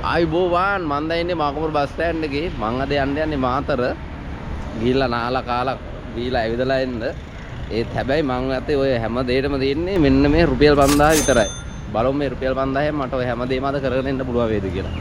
ආයිබෝවන් මම දැන් ඉන්නේ මාකපුර බස් ස්ටෑන්ඩ් එකේ. මං අද යන්නේ මාතර. ගිහිල්ලා නාලා කාලා බීලා ඇවිදලා එන්න. ඒත් හැබැයි මං අතේ ඔය හැම දෙයකම දෙන්නේ මෙන්න මේ රුපියල් 5000 විතරයි. බලමු මේ රුපියල් 5000ෙන් මට ඔය හැම දෙයක්ම අද කරගෙන එන්න පුළුවන් වේද කියලා.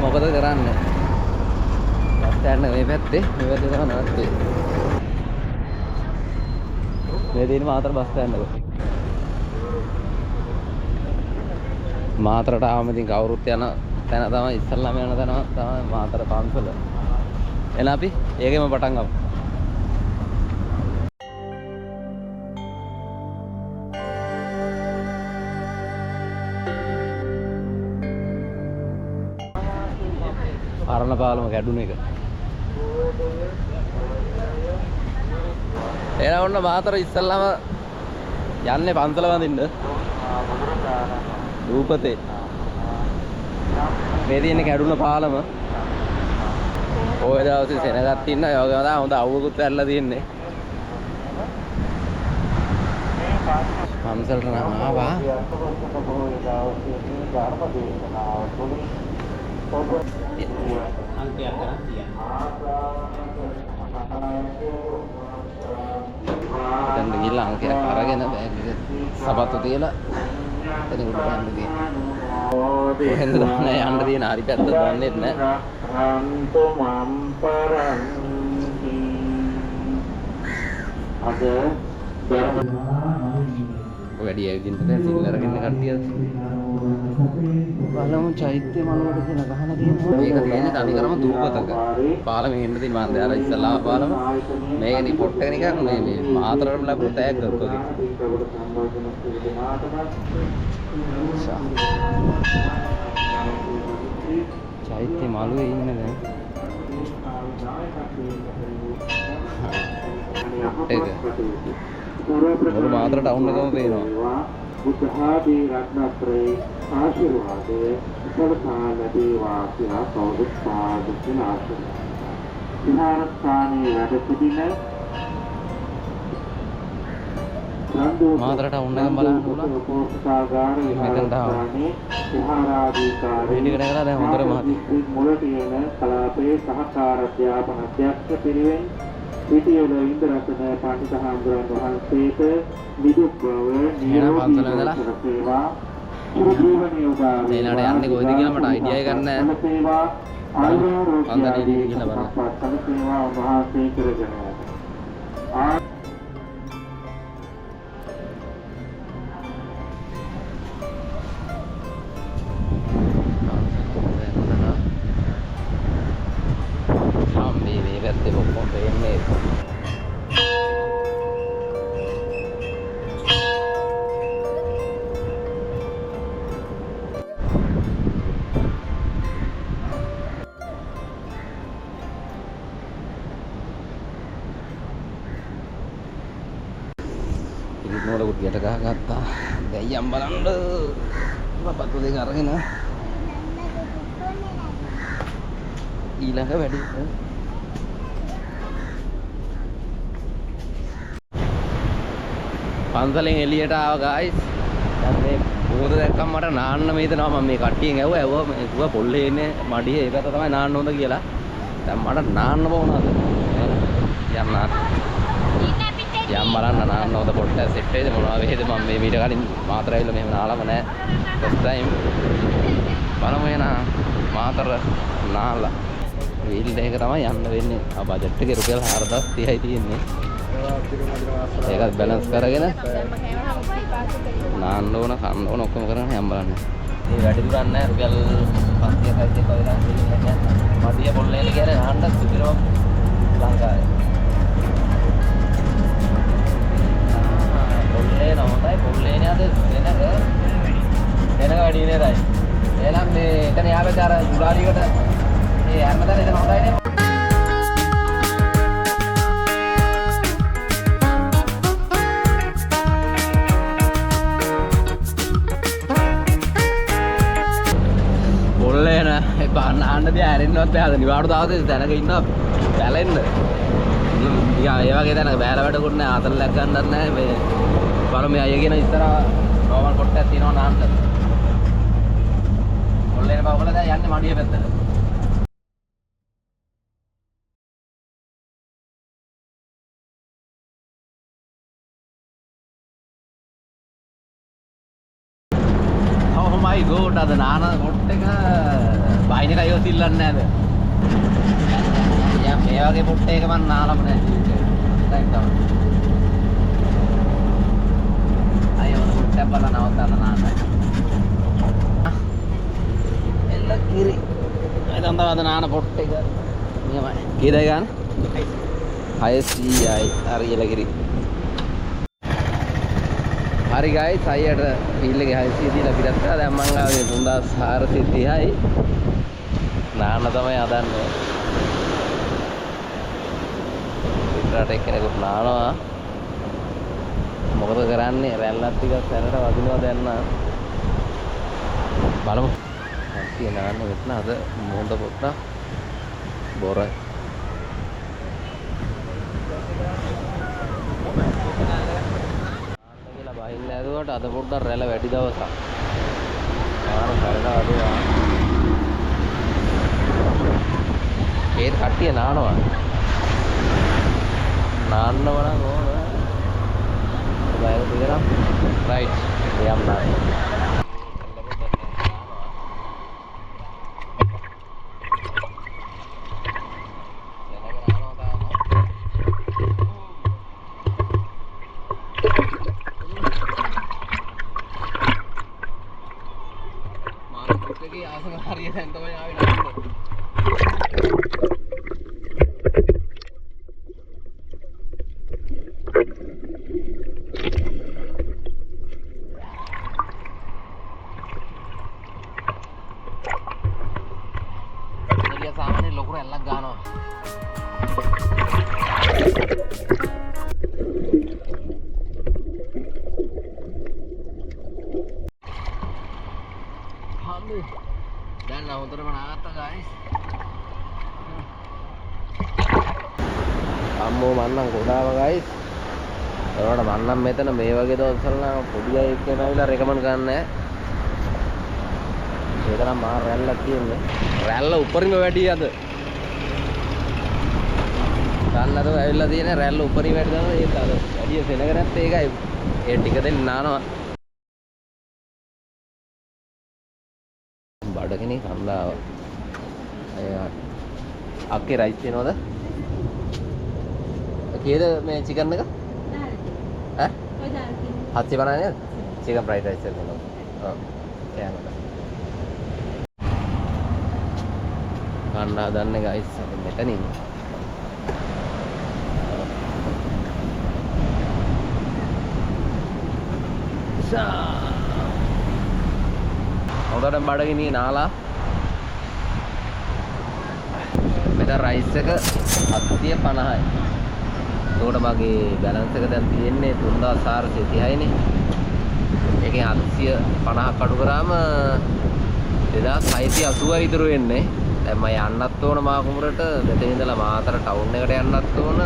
මොකද කරන්නේ? බස් ස්ටෑන්ඩ් එක මේ පැත්තේ තමයි නැත්තේ. මේ දින මාතර බස් ස්ටෑන්ඩ් එක. මාතරට ආවම ඉතින් කවුරුත් යන තැන තමයි ඉස්සල්ලාම යන තැන තමයි මාතර පන්සල. එන අපි ඒකෙම පටන් ගමු. අරණ පාලම කැඩුන එක. එන ඔන්න මාතර ඉස්සල්ලාම යන්නේ පන්සල වඳින්න. රූපතේ. මේ තියෙන කැඩුන පාලම. ඔය දවසේ සෙනගත් ඉන්න ඒ වගේම තමයි හොඳ අවුවකුත් වැරලා තියෙන්නේ. පන්සලට නම් ආවා. දැන් ගිහලා අංකයක් අරගෙන බෑග් එක සපත්තු තියලා එතන උඩ යන්න තියෙනවා. කොහෙන්ද දන්නේ යන්න තියෙන හරි පැත්ත දන්නේ නැහැ. වැඩි ඇවිදින්න බෑ සිල් අරගෙන කට්ටිය. බලමු චෛත්‍ය මනුවට කියන ගහන තියෙනවා. මේක තියෙන්නේ තනි කරම දූපතක. පාලමේ එන්න තියෙන මන්ද අර ඉස්සලා පාලම. මේකනේ පොට් එක නිකන් මේ මාතරට ලැබුණු තෑග්ගක් වගේ. චෛත්‍ය මළුවේ ඉන්නේ දැන්. ඒක. මොරු මාතර ටවුන් එකම පේනවා. බුද්ධාදී රත්නත්‍රේ ආශිර්වාදයේ සලසාන දේවා කියලා කවුරුත් පාදකින් ආශිර්වාද. විහාරස්ථානයේ වැඩ සිටින මාතර ටවුන් එකම බලන්න පුළුවන්. පෝෂකාගාරයේ විහාරස්ථානයේ විහාරාධිකාරී වැඩ කරලා දැන් හොඳට මහත් මුල තියෙන කලාපයේ සහකාර අධ්‍යාපන අධ්‍යක්ෂ පිරිවෙන් පිටියල ඉන්ද්‍රරත්න පඬිත හාමුදුරන් වහන්සේට විදුක් බව නිරෝධී සේවා සුරජීවනී උදාරේ. එනට යන්නේ කොහෙද කියලා මට අයිඩියා එකක් නැහැ. අන්දනේ කියලා බලන්න. සලසේවා වහන්සේ කරගෙන යනවා. මේ පැත්තේ මොකක්ද වෙන්නේ? ඉතින් නෝල කුටියට ගහගත්තා. දැන් යම් බලන්න. පපත්තු දෙක අරගෙන ඊළඟ වැඩි. පන්සලෙන් එළියට ආවා guys. දැන් මේ බෝධ දැක්කම මට නාන්න මේ හිතනවා මම මේ කට්ටියෙන් ඇව්වා මේ කිව්වා පොල්ලේ ඉන්නේ මඩියේ ඒක තමයි නාන්න හොඳ කියලා. දැන් මට නාන්න බෝනද? යන්න යම් බලන්න නාන්න හොඳ පොට්ට සෙට් වෙයිද මොනවා වේද මම මේ මීට කලින් මාතර ඇවිල්ලා මෙහෙම නාලම නැහැ. first time බලමු එන මාතර නාලා වීල් එක තමයි යන්න වෙන්නේ. ආ බජට් එකේ රුපියල් 4030යි තියෙන්නේ. ඒකත් බැලන්ස් කරගෙන නාන්න ඕන කන්න ඕන ඔක්කොම කරගෙන යම් බලන්න. මේ වැඩි දුරක් නැහැ රුපියල් 500යි 600යි වගේ දෙන්නේ. මඩිය පොල්ලේල කියන්නේ නාන්න සුපිරම ලංකාවේ. පොල්ලේ නෝතයි පොල්ලේනේ අද වෙනක වැඩි නේදයි. එහෙනම් මේ එතන යාපේ අර යුරාලිකට මේ හැමදාම එතන හොඳයිනේ. නාන්න දෙය ඇරෙන්නවත් බෑ. අද නිවාඩු දවසේ දැනක ඉන්නවා බැලෙන්න. නිකන් ඒ වගේ දැනක බෑලා වැඩකුත් නෑ. ආතල් ලැක් ගන්නත් නෑ. මේ බලමු මේ අය කියන ඉස්සරහ නෝමල් කොටයක් තියෙනවා නාන්න. ඔල්ලේන බවකල දැන් යන්නේ මඩිය පැත්තට. Oh my god අද නාන කොට් එක බයින් එක අයියෝ තිල්ලන්නේ නැද? යා මේ වගේ පොට්ට එක මන් නාලම නැහැ ජීවිතේ. තමයි. අයියෝ පොට්ට බලන නවත්තන්න නාන්නයි. එල්ල කිරි. අද අන්දවද නාන පොට්ට එක. නියමයි. කීයදයි ගන්න? 600යි. හරි එල කිරි. හරි guys අයියට බිල් එක 600 දීලා පිටත් කරා. දැන් මං ආවේ 3430යි. නාන්න තමයි හදන්නේ. පිටරට එක්කෙනෙකුට නානවා. මොකද කරන්නේ? රැල්ලක් ටිකක් සැරට වදිනවා දැන් නා. බලමු. නැති නාන්න වෙන්න අද මොහොත පොට්ට බොර. බහින්න ඇදුවට අද පොඩ්ඩක් රැළ වැඩි දවසක්. ආර කරන අදුවා. ඒ කට්ටිය නානවා. නාන්නව නම් ඕන. බයව දෙගනම්. රයිට්. යම් නාන්න. सामने लोग अलग गाना dan nah untuk mana guys අම්මෝ මන්නම් ගොඩාව guys ඒවට මන්නම් මෙතන මේ වගේ දවස්වල නම් පොඩි අය එක්ක එනවිලා රෙකමන්ඩ් ගන්න නැහැ ඒක නම් මා රැල්ලක් තියෙන්නේ රැල්ල උඩරින්ම වැඩි අද ගන්නද ඇවිල්ලා තියෙන රැල්ල උඩරින් වැඩි තමයි ඒක අද වැඩි සෙනග නැත්තේ ඒකයි ඒ ටික දෙන්න නානවා බඩගිනි කන්දාව අක්කේ රයිස් තියනවද? කීයද මේ චිකන් එක? ඈ? 750 නේද? චිකන් ෆ්‍රයිඩ් රයිස් එක නේද? ඔව්. කෑමක. ගන්න හදන්නේ ගයිස් අපි මෙතනින්. හොඳට බඩගිනි නාලා මෙතන රයිස් එක 750යි. ඒකට මගේ බැලන්ස් එක දැන් තියෙන්නේ 3430යි නේ. ඒකෙන් 850ක් අඩු කරාම 2680යි විතර වෙන්නේ. දැන් මම යන්නත් ඕන මාකුඹරට. මෙතන ඉඳලා මාතර ටවුන් එකට යන්නත් ඕන.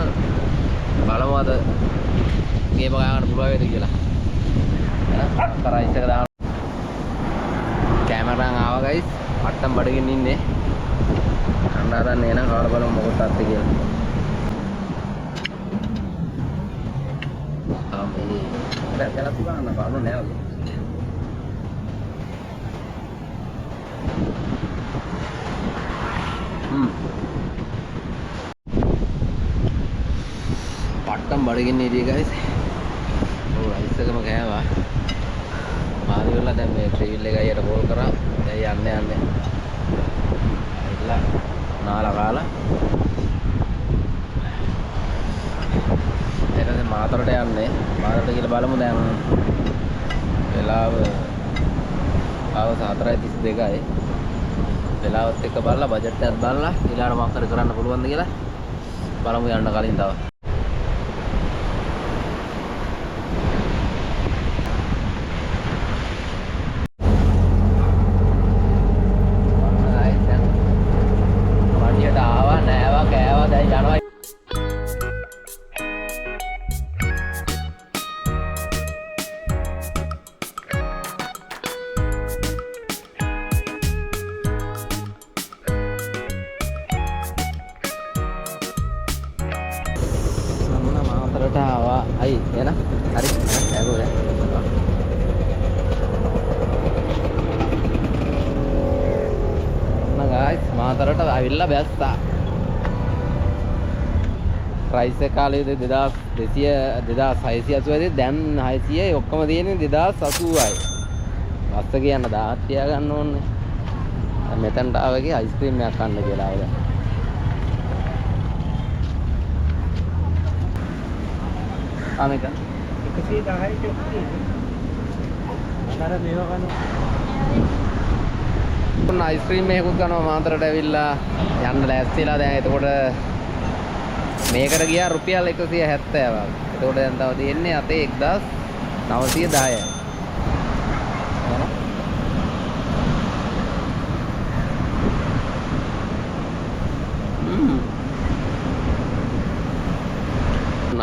බලමු අද ගේම ගන්න පුළුවන් වේද කියලා. එහෙනම් රයිස් එක දාන්න. කැමරාන් ආවා ගයිස්. අට්ටම් බඩගින්න ඉන්නේ. කන්න හදන්නේ එහෙනම් කාලා බලමු මොකක්ද අත්ති කියලා. මේ දැන් තිබාන්න බලන්න නෑ වගේ. පට්ටම් බඩගින්න ඉතියි ගයිස්. ඔව් රයිස් එකම කෑවා. මාරි වෙලා දැන් මේ ට්‍රිවිල් එක අයියට කෝල් කරා. දැන් යන්නේ. ඉట్లా නාලා කාලා. ඊට මාතරට යන්නේ. මාතරට ගිහලා බලමු දැන් වෙලාව 4:32යි. වෙලාවත් එක්ක බලලා බජට් එකත් බලලා ඊළඟට මොකක් හරි කරන්න පුළුවන්ද කියලා බලමු යන්න කලින් තව. Ay, yan na. Hari, tayo ulit. Nah guys, මාතරට ඇවිල්ලා බැස්සා. ප්‍රයිස් එක කාලේ 2680දී දැන් 600යි ඔක්කොම තියෙන්නේ 2080යි. බස් එක යන්න 1000ක් තියා ගන්න ඕනේ. මෙතනට ආවගේ අයිස්ක්‍රීම් එකක් කන්න කියලා ආවා. ආමෙක 110යි චොක්ලි. අතර මේව කනවා. උන් අයිස්ක්‍රීම් එකකුත් කනවා මාතරට ඇවිල්ලා යන්න ලෑස්තිලා දැන් එතකොට මේකට ගියා රුපියල් 170ක්. එතකොට දැන් තව තියෙන්නේ අතේ 1910යි.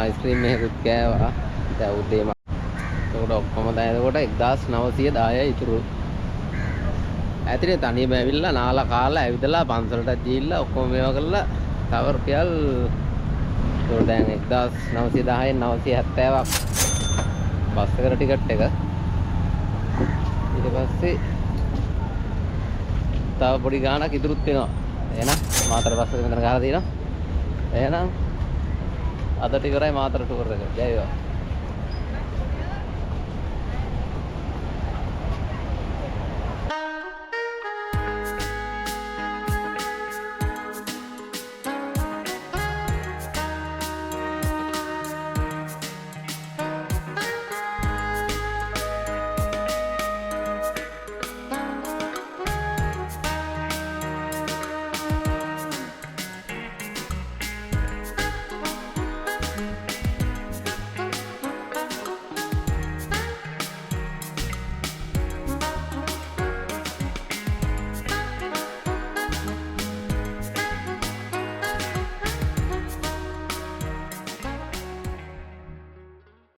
අයිස්ක්‍රීම් එකකුත් කෑවා. දැන් උදේම එතකොට ඔක්කොම දැන් එතකොට 1910යි ඉතුරු. ඇතිනේ තනියම ඇවිල්ලා නාලා කාලා ඇවිදලා පන්සලට ගිහිල්ලා ඔක්කොම මේවා කරලා තව රුපියල් ඒකට දැන් 1910න් 970ක් බස් එකට ටිකට් එක. ඊට පස්සේ තව පොඩි ගාණක් ඉතුරුත් වෙනවා. එහෙනම් මාතර බස් එක මෙතන ගහලා තියෙනවා. එහෙනම් අදට ඉවරයි මාතර ටුවර් එක. ජය වේවා.